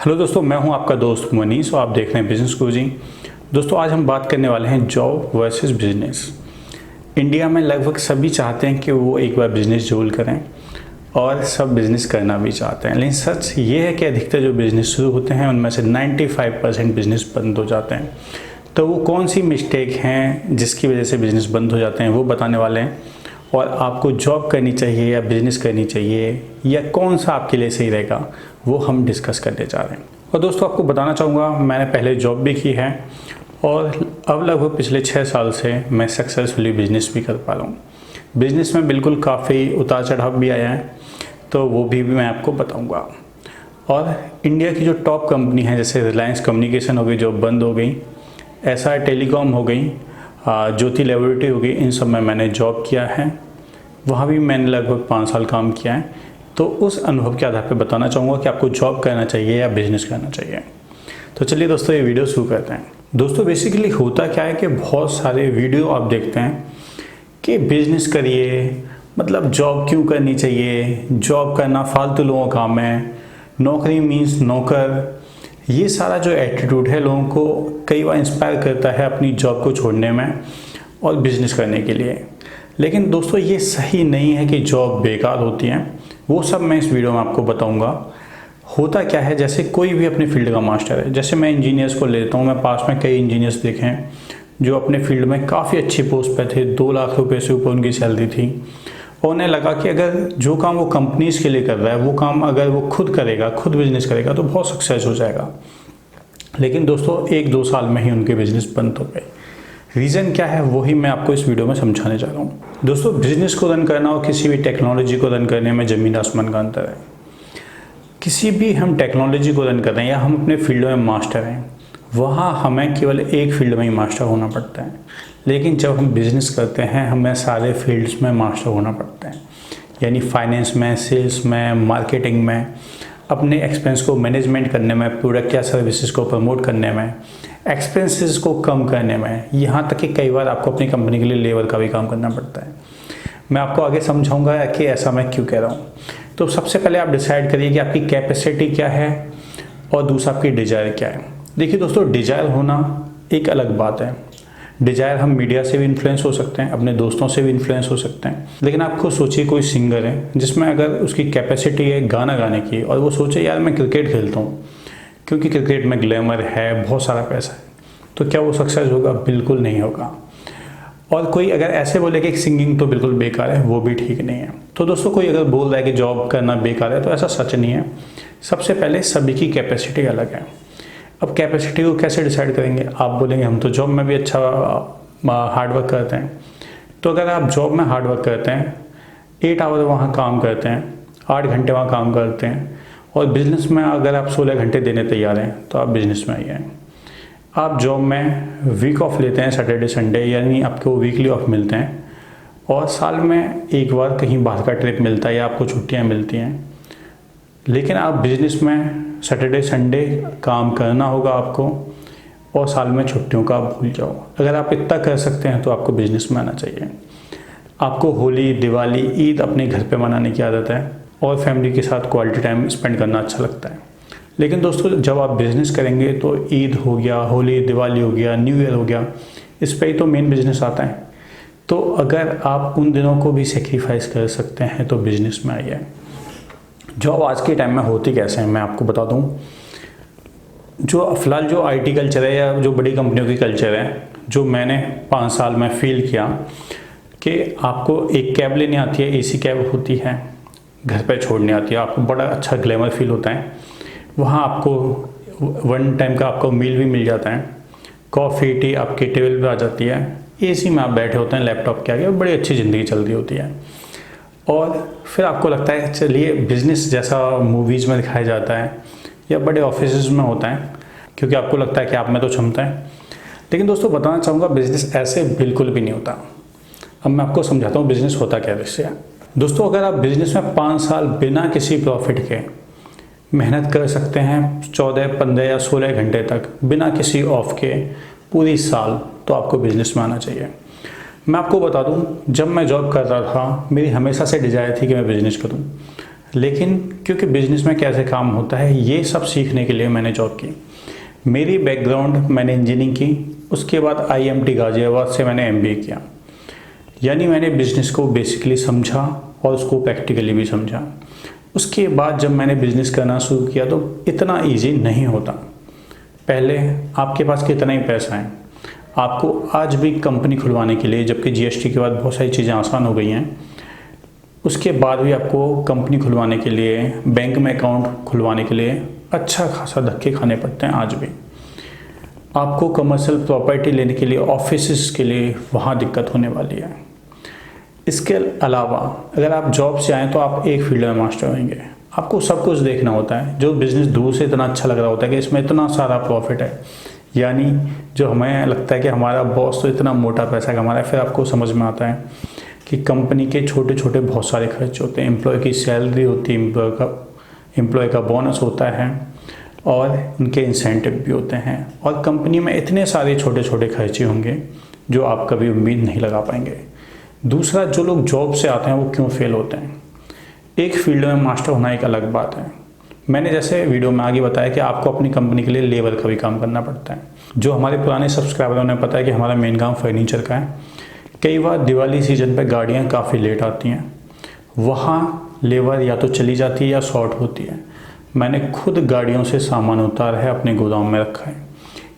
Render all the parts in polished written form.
Hello दोस्तों, मैं हूं आपका दोस्त मनीष और आप देख रहे हैं बिजनेस गुरुजी। दोस्तों, आज हम बात करने वाले हैं जॉब वर्सेस बिजनेस। इंडिया में लगभग सभी चाहते हैं कि वो एक बार बिजनेस जरूर करें और सब बिजनेस करना भी चाहते हैं, लेकिन सच ये है कि अधिकतर जो बिजनेस शुरू होते हैं उनमें से 95% बिजनेस बंद हो जाते हैं। तो वो कौन सी मिस्टेक हैं जिसकी वजह से बिजनेस बंद हो जाते हैं वो बताने वाले हैं। और आपको जॉब करनी चाहिए या बिज़नेस करनी चाहिए या कौन सा आपके लिए सही रहेगा वो हम डिस्कस करने जा रहे हैं। और दोस्तों, आपको बताना चाहूँगा, मैंने पहले जॉब भी की है और अब लगभग पिछले 6 साल से मैं सक्सेसफुली बिजनेस भी कर पा रहा हूँ। बिजनेस में बिल्कुल काफ़ी उतार चढ़ाव भी आया है, तो वो भी मैं आपको बताऊँगा। और इंडिया की जो टॉप कंपनी है, जैसे रिलायंस कम्युनिकेशन हो गई जो बंद हो गई, एसआर टेलीकॉम हो गई, ज्योति लैबोरेटरी हो गई, इन सब में मैंने जॉब किया है। वहाँ भी मैंने लगभग 5 साल काम किया है। तो उस अनुभव के आधार पर बताना चाहूँगा कि आपको जॉब करना चाहिए या बिजनेस करना चाहिए। तो चलिए दोस्तों, ये वीडियो शुरू करते हैं। दोस्तों, बेसिकली होता क्या है कि बहुत सारे वीडियो आप देखते हैं कि बिजनेस करिए, मतलब जॉब क्यों करनी चाहिए, जॉब करना फालतू लोगों का काम है, नौकरी मीन्स नौकर। ये सारा जो एटीट्यूड है लोगों को कई बार इंस्पायर करता है अपनी जॉब को छोड़ने में और बिजनेस करने के लिए। लेकिन दोस्तों, ये सही नहीं है कि जॉब बेकार होती है। वो सब मैं इस वीडियो में आपको बताऊंगा। होता क्या है, जैसे कोई भी अपने फील्ड का मास्टर है, जैसे मैं इंजीनियर्स को लेता हूँ, मैं पास में कई इंजीनियर्स देखे हैं जो अपने फील्ड में काफ़ी अच्छी पोस्ट पे थे, 2 लाख रुपए से ऊपर उनकी सैलरी थी। और उन्हें लगा कि अगर जो काम वो कंपनीज के लिए कर रहा है वो काम अगर वो खुद करेगा, खुद बिजनेस करेगा तो बहुत सक्सेस हो जाएगा। लेकिन दोस्तों, 1-2 साल में ही उनके बिजनेस बंद हो गए। रीज़न क्या है वही मैं आपको इस वीडियो में समझाने जा रहा हूँ। दोस्तों, बिजनेस को रन करना और किसी भी टेक्नोलॉजी को रन करने में ज़मीन आसमान का अंतर है। किसी भी हम टेक्नोलॉजी को रन कर रहे हैं या हम अपने फील्ड में मास्टर हैं, वहाँ हमें केवल एक फील्ड में ही मास्टर होना पड़ता है। लेकिन जब हम बिज़नेस करते हैं हमें सारे फील्ड्स में मास्टर होना पड़ता है, यानी फाइनेंस में, सेल्स में, मार्केटिंग में, अपने एक्सपेंस को मैनेजमेंट करने में, प्रोडक्ट या सर्विसेज को प्रमोट करने में, एक्सपेंसेस को कम करने में, यहाँ तक कि कई बार आपको अपनी कंपनी के लिए लेबर का भी काम करना पड़ता है। मैं आपको आगे समझाऊंगा कि ऐसा मैं क्यों कह रहा हूँ। तो सबसे पहले आप डिसाइड करिए कि आपकी कैपेसिटी क्या है और दूसरा आपकी डिज़ायर क्या है। देखिए दोस्तों, डिज़ायर होना एक अलग बात है। डिज़ायर हम मीडिया से भी इन्फ्लुएंस हो सकते हैं, अपने दोस्तों से भी इन्फ्लुएंस हो सकते हैं। लेकिन आप खुद सोचिए, कोई सिंगर है जिसमें अगर उसकी कैपेसिटी है गाना गाने की और वो सोचे यार मैं क्रिकेट खेलता हूँ क्योंकि क्रिकेट में ग्लैमर है, बहुत सारा पैसा है, तो क्या वो सक्सेस होगा? बिल्कुल नहीं होगा। और कोई अगर ऐसे बोले कि सिंगिंग तो बिल्कुल बेकार है, वो भी ठीक नहीं है। तो दोस्तों, कोई अगर बोल रहा है कि जॉब करना बेकार है तो ऐसा सच नहीं है। सबसे पहले सभी की कैपेसिटी अलग है। अब कैपेसिटी को कैसे डिसाइड करेंगे? आप बोलेंगे हम तो जॉब में भी अच्छा हार्डवर्क करते हैं। तो अगर आप जॉब में हार्डवर्क करते हैं, 8 आवर वहाँ काम करते हैं, 8 घंटे वहाँ काम करते हैं, और बिजनेस में अगर आप 16 घंटे देने तैयार हैं तो आप बिजनेस में आइए। आप जॉब में वीक ऑफ लेते हैं, सैटरडे संडे, यानी आपको वीकली ऑफ मिलते हैं, और साल में एक बार कहीं बाहर का ट्रिप मिलता है या आपको छुट्टियां मिलती हैं। लेकिन आप बिजनेस में सैटरडे संडे काम करना होगा आपको, और साल में छुट्टियों का आप भूल जाओ। अगर आप इतना कर सकते हैं तो आपको बिजनेस में आना चाहिए। आपको होली, दिवाली, ईद अपने घर पे मनाने की आदत है और फैमिली के साथ क्वालिटी टाइम स्पेंड करना अच्छा लगता है। लेकिन दोस्तों, जब आप बिज़नेस करेंगे तो ईद हो गया, होली, दिवाली हो गया, न्यू ईयर हो गया, इस पर ही तो मेन बिजनेस आता है। तो अगर आप उन दिनों को भी सेक्रीफाइस कर सकते हैं तो बिजनेस में आइए। जॉब आज के टाइम में होती कैसे है मैं आपको बता दूं। जो फिलहाल जो आईटी कल्चर है या जो बड़ी कंपनियों की कल्चर है, जो मैंने 5 साल में फील किया कि आपको एक कैब लेनी आती है, एसी कैब होती है, घर पे छोड़नी आती है, आपको बड़ा अच्छा ग्लैमर फील होता है। वहाँ आपको 1 टाइम का आपको मील भी मिल जाता है, कॉफ़ी टी आपके टेबल पे आ जाती है, एसी में आप बैठे होते हैं लैपटॉप के आगे, बड़ी अच्छी ज़िंदगी चल रही होती है। और फिर आपको लगता है चलिए बिज़नेस जैसा मूवीज़ में दिखाया जाता है या बड़े ऑफिस में होता है, क्योंकि आपको लगता है कि आप में तो क्षमता है। लेकिन दोस्तों, बताना चाहूँगा बिज़नेस ऐसे बिल्कुल भी नहीं होता। अब मैं आपको समझाता हूँ बिज़नेस होता क्या है। दोस्तों, अगर आप बिज़नेस में 5 साल बिना किसी प्रॉफिट के मेहनत कर सकते हैं, 14, 15 या 16 घंटे तक बिना किसी ऑफ के पूरी साल, तो आपको बिज़नेस में आना चाहिए। मैं आपको बता दूं, जब मैं जॉब कर रहा था मेरी हमेशा से डिज़ायर थी कि मैं बिज़नेस करूं। लेकिन क्योंकि बिजनेस में कैसे काम होता है ये सब सीखने के लिए मैंने जॉब की। मेरी बैकग्राउंड, मैंने इंजीनियरिंग की, उसके बाद IMT गाजियाबाद से मैंने MBA किया। यानी मैंने बिज़नेस को बेसिकली समझा और उसको प्रैक्टिकली भी समझा। उसके बाद जब मैंने बिज़नेस करना शुरू किया तो इतना इजी नहीं होता। पहले आपके पास कितना ही पैसा है, आपको आज भी कंपनी खुलवाने के लिए, जबकि GST के बाद बहुत सारी चीज़ें आसान हो गई हैं, उसके बाद भी आपको कंपनी खुलवाने के लिए, बैंक में अकाउंट खुलवाने के लिए अच्छा खासा धक्के खाने पड़ते हैं आज भी। आपको कमर्शियल प्रॉपर्टी लेने के लिए, ऑफिसेस के लिए वहाँ दिक्कत होने वाली है। इसके अलावा अगर आप जॉब से आएँ तो आप एक फील्ड में मास्टर होंगे, आपको सब कुछ देखना होता है। जो बिज़नेस दूर से इतना अच्छा लग रहा होता है कि इसमें इतना सारा प्रॉफिट है, यानी जो हमें लगता है कि हमारा बॉस तो इतना मोटा पैसा कमा रहा है, फिर आपको समझ में आता है कि कंपनी के छोटे छोटे बहुत सारे खर्च होते हैं। एम्प्लॉय की सैलरी होती है, एम्प्लॉय का बोनस होता है और उनके इंसेंटिव भी होते हैं, और कंपनी में इतने सारे छोटे छोटे खर्चे होंगे जो आप कभी उम्मीद नहीं लगा पाएंगे। दूसरा, जो लोग जॉब से आते हैं वो क्यों फेल होते हैं। एक फील्ड में मास्टर होना एक अलग बात है। मैंने जैसे वीडियो में आगे बताया कि आपको अपनी कंपनी के लिए लेबर का भी काम करना पड़ता है। जो हमारे पुराने सब्सक्राइबरों ने पता है कि हमारा मेन काम फर्नीचर का है। कई बार दिवाली सीजन पे गाड़ियाँ काफ़ी लेट आती हैं, वहाँ लेबर या तो चली जाती है या शॉर्ट होती है। मैंने खुद गाड़ियों से सामान उतारा है, अपने गोदाम में रखा है।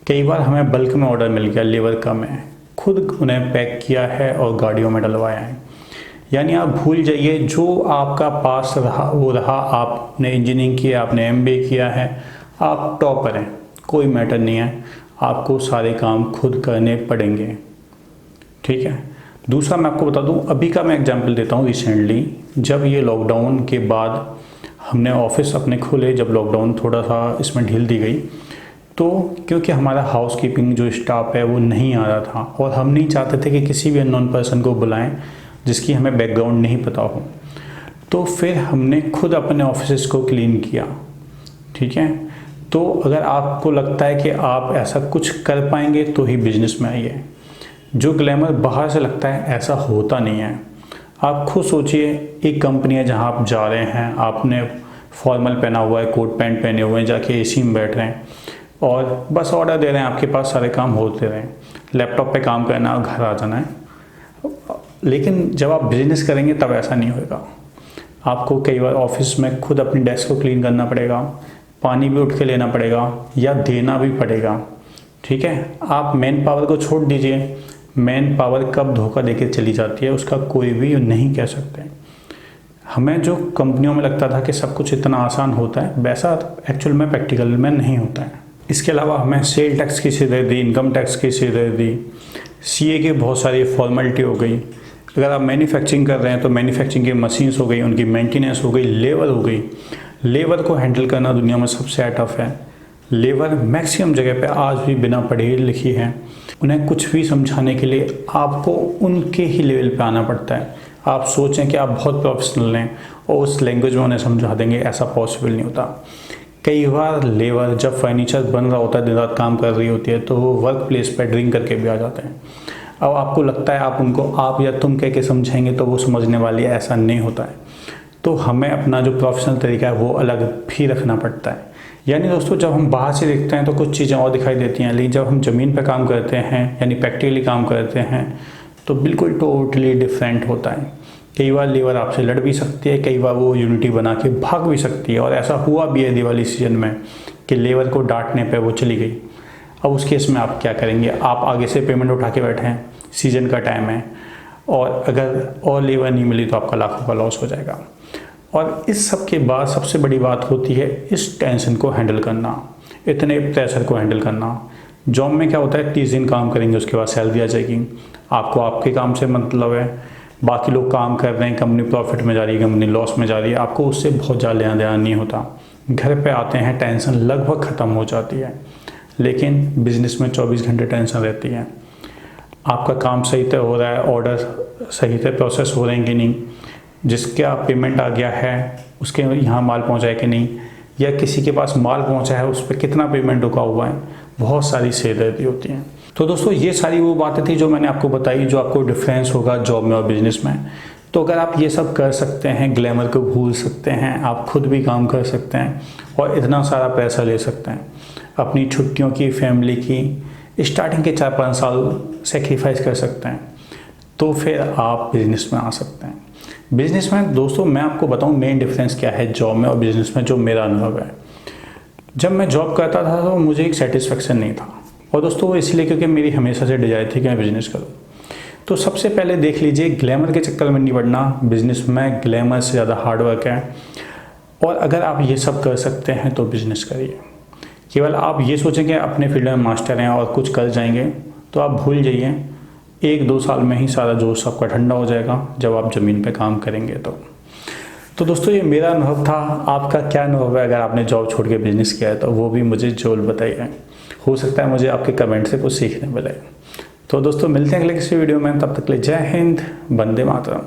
कई बार हमें बल्क में ऑर्डर मिल गया, लेबर कम है, खुद उन्हें पैक किया है और गाड़ियों में डलवाया है। यानी आप भूल जाइए जो आपका पास रहा वो रहा। आपने इंजीनियरिंग किया, आपने MBA किया है, आप टॉपर हैं, कोई मैटर नहीं है, आपको सारे काम खुद करने पड़ेंगे। ठीक है। दूसरा मैं आपको बता दूं, अभी का मैं एग्जांपल देता हूं। रिसेंटली जब ये लॉकडाउन के बाद हमने ऑफिस अपने खोले, जब लॉकडाउन थोड़ा सा इसमें ढील दी गई, तो क्योंकि हमारा हाउस कीपिंग जो स्टाफ है वो नहीं आ रहा था और हम नहीं चाहते थे कि किसी भी अननोन पर्सन को बुलाएं जिसकी हमें बैकग्राउंड नहीं पता हो, तो फिर हमने खुद अपने ऑफिस को क्लीन किया। ठीक है। तो अगर आपको लगता है कि आप ऐसा कुछ कर पाएंगे तो ही बिजनेस में आइए। जो ग्लैमर बाहर से लगता है ऐसा होता नहीं है। आप खुद सोचिए, एक कंपनी है जहां आप जा रहे हैं, आपने फॉर्मल पहना हुआ है, कोट पैंट पहने हुए हैं, जाके AC में बैठ रहे हैं और बस ऑर्डर दे रहे हैं, आपके पास सारे काम होते रहे, लैपटॉप पे काम करना और घर आ जाना है। लेकिन जब आप बिजनेस करेंगे तब ऐसा नहीं होगा। आपको कई बार ऑफिस में खुद अपनी डेस्क को क्लीन करना पड़ेगा, पानी भी उठ के लेना पड़ेगा या देना भी पड़ेगा। ठीक है। आप मैन पावर को छोड़ दीजिए, मैन पावर कब धोखा देके चली जाती है उसका कोई भी नहीं कह सकते। हमें जो कंपनियों में लगता था कि सब कुछ इतना आसान होता है, वैसा एक्चुअल में प्रैक्टिकल में नहीं होता है। इसके अलावा हमें सेल टैक्स की सिरदर्दी, इनकम टैक्स की सिरदर्दी, CA की बहुत सारी फॉर्मेलिटी हो गई। अगर आप मैन्युफैक्चरिंग कर रहे हैं तो मैन्युफैक्चरिंग की मशीन्स हो गई, उनकी मेंटेनेंस हो गई, लेबर हो गई। लेबर को हैंडल करना दुनिया में सबसे टफ है। लेबर मैक्सिमम जगह पे आज भी बिना पढ़ी लिखी है। उन्हें कुछ भी समझाने के लिए आपको उनके ही लेवल पे आना पड़ता है। आप सोचें कि आप बहुत प्रोफेशनल हैं और उस लैंग्वेज में उन्हें समझा देंगे, ऐसा पॉसिबल नहीं होता। कई बार लेबर जब फर्नीचर बन रहा होता है, दिन रात काम कर रही होती है, तो वो वर्क प्लेस पर ड्रिंक करके भी आ जाते हैं। अब आपको लगता है आप उनको आप या तुम कह के समझाएंगे तो वो समझने वाली है, ऐसा नहीं होता है। तो हमें अपना जो प्रोफेशनल तरीका है वो अलग भी रखना पड़ता है। यानी दोस्तों, जब हम बाहर से देखते हैं तो कुछ चीज़ें और दिखाई देती हैं, लेकिन जब हम ज़मीन पर काम करते हैं यानी प्रैक्टिकली काम करते हैं तो बिल्कुल टोटली डिफरेंट होता है। कई बार लेबर आपसे लड़ भी सकती है, कई बार वो यूनिटी बना के भाग भी सकती है, और ऐसा हुआ भी है दिवाली सीजन में कि लेबर को डांटने पे वो चली गई। अब उस केस में आप क्या करेंगे? आप आगे से पेमेंट उठा के बैठे हैं, सीजन का टाइम है, और अगर और लेबर नहीं मिली तो आपका लाखों का लॉस हो जाएगा। और इस सब के बाद सबसे बड़ी बात होती है इस टेंशन को हैंडल करना, इतने प्रेशर को हैंडल करना। जॉब में क्या होता है, 30 दिन काम करेंगे, उसके बाद सैलरी आ जाएगी, आपको आपके काम से मतलब है, बाकी लोग काम कर रहे हैं, कंपनी प्रॉफिट में जा रही है, कंपनी लॉस में जा रही है, आपको उससे बहुत ज़्यादा लेना देना नहीं होता। घर पे आते हैं, टेंशन लगभग ख़त्म हो जाती है। लेकिन बिजनेस में 24 घंटे टेंशन रहती है। आपका काम सही से हो रहा है, ऑर्डर सही से प्रोसेस हो रहे हैं कि नहीं, जिसका पेमेंट आ गया है उसके यहाँ माल पहुँचा है कि नहीं, या किसी के पास माल पहुँचा है उस पर कितना पेमेंट रुका हुआ है, बहुत सारी सिरदर्दी होती हैं। तो दोस्तों, ये सारी वो बातें थी जो मैंने आपको बताई, जो आपको डिफरेंस होगा जॉब में और बिजनेस में। तो अगर आप ये सब कर सकते हैं, ग्लैमर को भूल सकते हैं, आप खुद भी काम कर सकते हैं और इतना सारा पैसा ले सकते हैं, अपनी छुट्टियों की, फैमिली की स्टार्टिंग के 4-5 साल सेक्रीफाइस कर सकते हैं, तो फिर आप बिजनेस में आ सकते हैं। बिजनेस में दोस्तों मैं आपको बताऊं मेन डिफरेंस क्या है जॉब में और बिजनेस में, जो मेरा अनुभव है। जब मैं जॉब करता था तो मुझे एक सेटिस्फेक्शन नहीं था, और दोस्तों वो इसलिए क्योंकि मेरी हमेशा से डिजायर थी कि मैं बिजनेस करूं। तो सबसे पहले देख लीजिए, ग्लैमर के चक्कर में नहीं पड़ना। बिजनेस में ग्लैमर से ज़्यादा हार्डवर्क है, और अगर आप ये सब कर सकते हैं तो बिजनेस करिए। केवल आप ये सोचें कि अपने फील्ड में मास्टर हैं और कुछ कर जाएंगे, तो आप भूल जाइए। 1-2 साल में ही सारा जोश आपका ठंडा हो जाएगा जब आप ज़मीन पे काम करेंगे। तो दोस्तों ये मेरा अनुभव था। आपका क्या अनुभव है? अगर आपने जॉब छोड़ के बिजनेस किया है तो वो भी मुझे ज़रूर बताइए। हो सकता है मुझे आपके कमेंट से कुछ सीखने मिले। तो दोस्तों मिलते हैं अगले किसी वीडियो में, तब तक के लिए जय हिंद, वंदे मातरम।